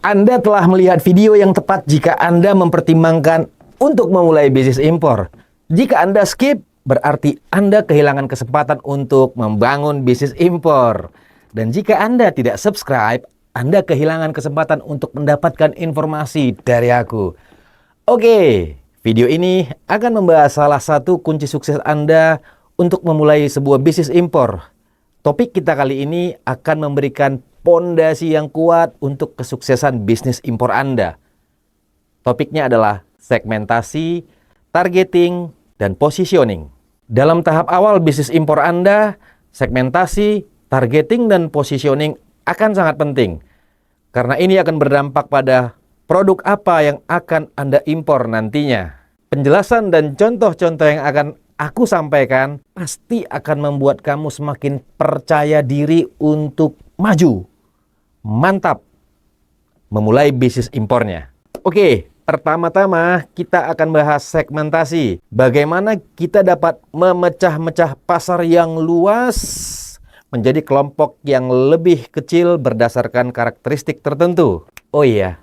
Anda telah melihat video yang tepat jika Anda mempertimbangkan untuk memulai bisnis impor. Jika Anda skip, berarti Anda kehilangan kesempatan untuk membangun bisnis impor. Dan jika Anda tidak subscribe, Anda kehilangan kesempatan untuk mendapatkan informasi dari aku. Oke, video ini akan membahas salah satu kunci sukses Anda untuk memulai sebuah bisnis impor. Topik kita kali ini akan memberikan pondasi yang kuat untuk kesuksesan bisnis impor Anda. Topiknya adalah segmentasi, targeting, dan positioning. Dalam tahap awal bisnis impor Anda, segmentasi, targeting, dan positioning akan sangat penting. Karena ini akan berdampak pada produk apa yang akan Anda impor nantinya. Penjelasan dan contoh-contoh yang akan aku sampaikan pasti akan membuat kamu semakin percaya diri untuk maju. Mantap memulai bisnis impornya. Oke, pertama-tama kita akan bahas segmentasi. Bagaimana kita dapat memecah-mecah pasar yang luas menjadi kelompok yang lebih kecil berdasarkan karakteristik tertentu. Oh iya,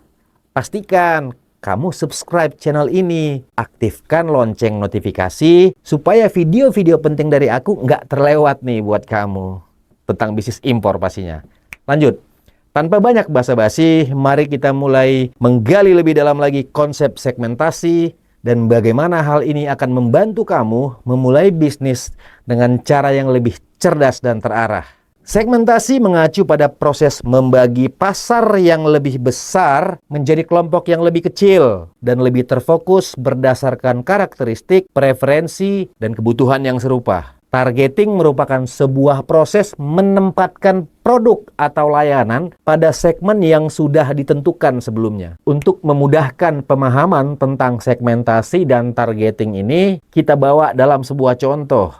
pastikan kamu subscribe channel ini, aktifkan lonceng notifikasi supaya video-video penting dari aku nggak terlewat nih buat kamu tentang bisnis impor pastinya. Lanjut. Tanpa banyak basa-basi, mari kita mulai menggali lebih dalam lagi konsep segmentasi dan bagaimana hal ini akan membantu kamu memulai bisnis dengan cara yang lebih cerdas dan terarah. Segmentasi mengacu pada proses membagi pasar yang lebih besar menjadi kelompok yang lebih kecil dan lebih terfokus berdasarkan karakteristik, preferensi, dan kebutuhan yang serupa. Targeting merupakan sebuah proses menempatkan produk atau layanan pada segmen yang sudah ditentukan sebelumnya. Untuk memudahkan pemahaman tentang segmentasi dan targeting ini, kita bawa dalam sebuah contoh.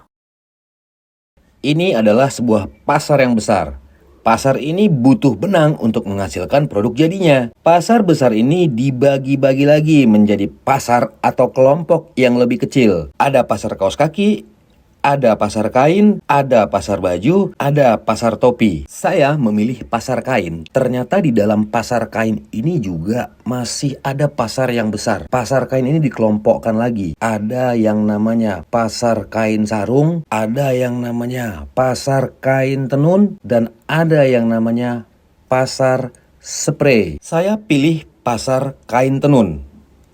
Ini adalah sebuah pasar yang besar. Pasar ini butuh benang untuk menghasilkan produk jadinya. Pasar besar ini dibagi-bagi lagi menjadi pasar atau kelompok yang lebih kecil. Ada pasar kaos kaki, ada pasar kain, ada pasar baju, ada pasar topi. Saya memilih pasar kain. Ternyata di dalam pasar kain ini juga masih ada pasar yang besar. Pasar kain ini dikelompokkan lagi. Ada yang namanya pasar kain sarung, ada yang namanya pasar kain tenun, dan ada yang namanya pasar spray. Saya pilih pasar kain tenun.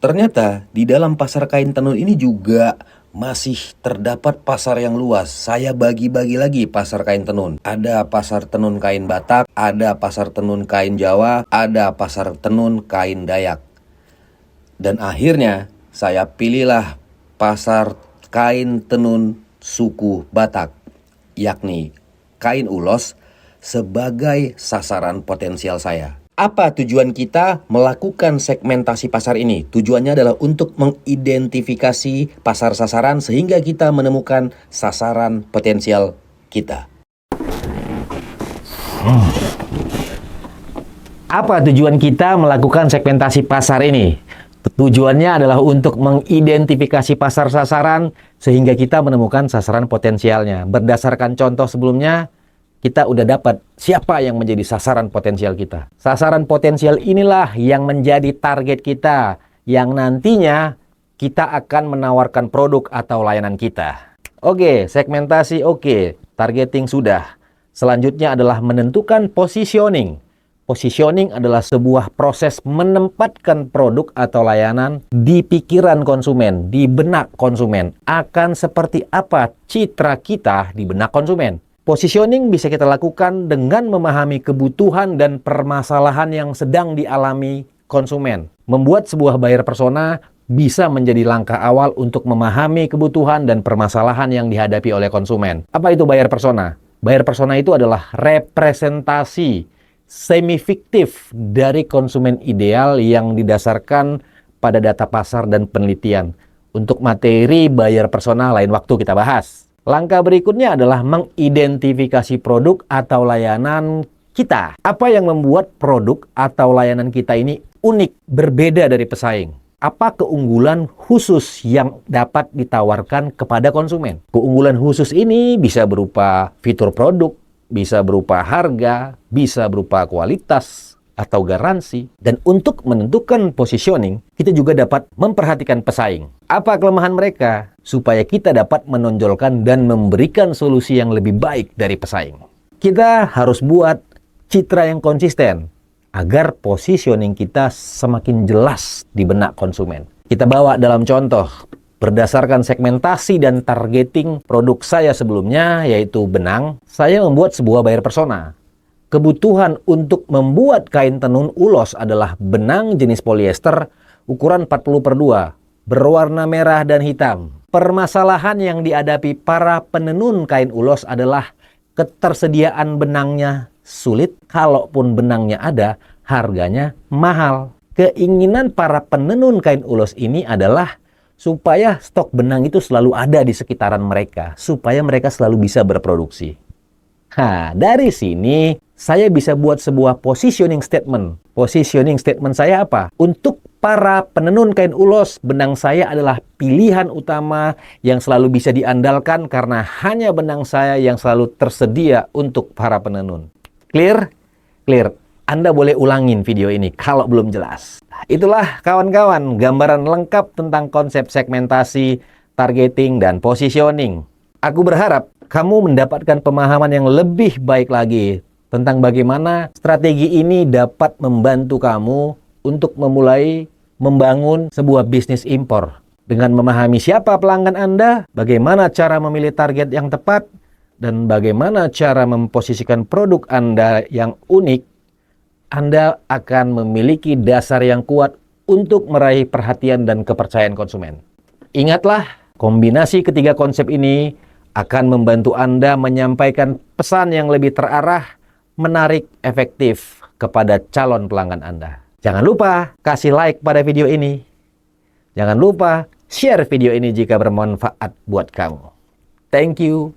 Ternyata di dalam pasar kain tenun ini juga masih terdapat pasar yang luas. Saya bagi-bagi lagi pasar kain tenun. Ada pasar tenun kain Batak, ada pasar tenun kain Jawa, ada pasar tenun kain Dayak. Dan akhirnya saya pilihlah pasar kain tenun suku Batak, yakni kain ulos sebagai sasaran potensial saya. Apa tujuan kita melakukan segmentasi pasar ini? Tujuannya adalah untuk mengidentifikasi pasar sasaran sehingga kita menemukan sasaran potensial kita. Apa tujuan kita melakukan segmentasi pasar ini? Tujuannya adalah untuk mengidentifikasi pasar sasaran sehingga kita menemukan sasaran potensialnya. Berdasarkan contoh sebelumnya, kita udah dapat siapa yang menjadi sasaran potensial kita. Sasaran potensial inilah yang menjadi target kita, yang nantinya kita akan menawarkan produk atau layanan kita. Oke, segmentasi oke, targeting sudah. Selanjutnya adalah menentukan positioning. Positioning adalah sebuah proses menempatkan produk atau layanan di pikiran konsumen, di benak konsumen. Akan seperti apa citra kita di benak konsumen. Positioning bisa kita lakukan dengan memahami kebutuhan dan permasalahan yang sedang dialami konsumen. Membuat sebuah buyer persona bisa menjadi langkah awal untuk memahami kebutuhan dan permasalahan yang dihadapi oleh konsumen. Apa itu buyer persona? Buyer persona itu adalah representasi semi-fiktif dari konsumen ideal yang didasarkan pada data pasar dan penelitian. Untuk materi buyer persona lain waktu kita bahas. Langkah berikutnya adalah mengidentifikasi produk atau layanan kita. Apa yang membuat produk atau layanan kita ini unik, berbeda dari pesaing? Apa keunggulan khusus yang dapat ditawarkan kepada konsumen? Keunggulan khusus ini bisa berupa fitur produk, bisa berupa harga, bisa berupa kualitas, atau garansi. Dan untuk menentukan positioning, kita juga dapat memperhatikan pesaing. Apa kelemahan mereka? Supaya kita dapat menonjolkan dan memberikan solusi yang lebih baik dari pesaing. Kita harus buat citra yang konsisten agar positioning kita semakin jelas di benak konsumen. Kita bawa dalam contoh, berdasarkan segmentasi dan targeting produk saya sebelumnya, yaitu benang, saya membuat sebuah buyer persona. Kebutuhan untuk membuat kain tenun ulos adalah benang jenis polyester ukuran 40/2, berwarna merah dan hitam. Permasalahan yang dihadapi para penenun kain ulos adalah ketersediaan benangnya sulit, kalaupun benangnya ada, harganya mahal. Keinginan para penenun kain ulos ini adalah supaya stok benang itu selalu ada di sekitaran mereka, supaya mereka selalu bisa berproduksi. Nah, dari sini saya bisa buat sebuah positioning statement. Positioning statement saya apa? Untuk para penenun kain ulos, benang saya adalah pilihan utama yang selalu bisa diandalkan karena hanya benang saya yang selalu tersedia untuk para penenun. Clear? Clear. Anda boleh ulangin video ini kalau belum jelas. Itulah kawan-kawan gambaran lengkap tentang konsep segmentasi, targeting, dan positioning. Aku berharap kamu mendapatkan pemahaman yang lebih baik lagi tentang bagaimana strategi ini dapat membantu kamu untuk memulai membangun sebuah bisnis impor. Dengan memahami siapa pelanggan Anda, bagaimana cara memilih target yang tepat, dan bagaimana cara memposisikan produk Anda yang unik, Anda akan memiliki dasar yang kuat untuk meraih perhatian dan kepercayaan konsumen. Ingatlah, kombinasi ketiga konsep ini akan membantu Anda menyampaikan pesan yang lebih terarah, menarik, efektif kepada calon pelanggan Anda. Jangan lupa kasih like pada video ini. Jangan lupa share video ini jika bermanfaat buat kamu. Thank you.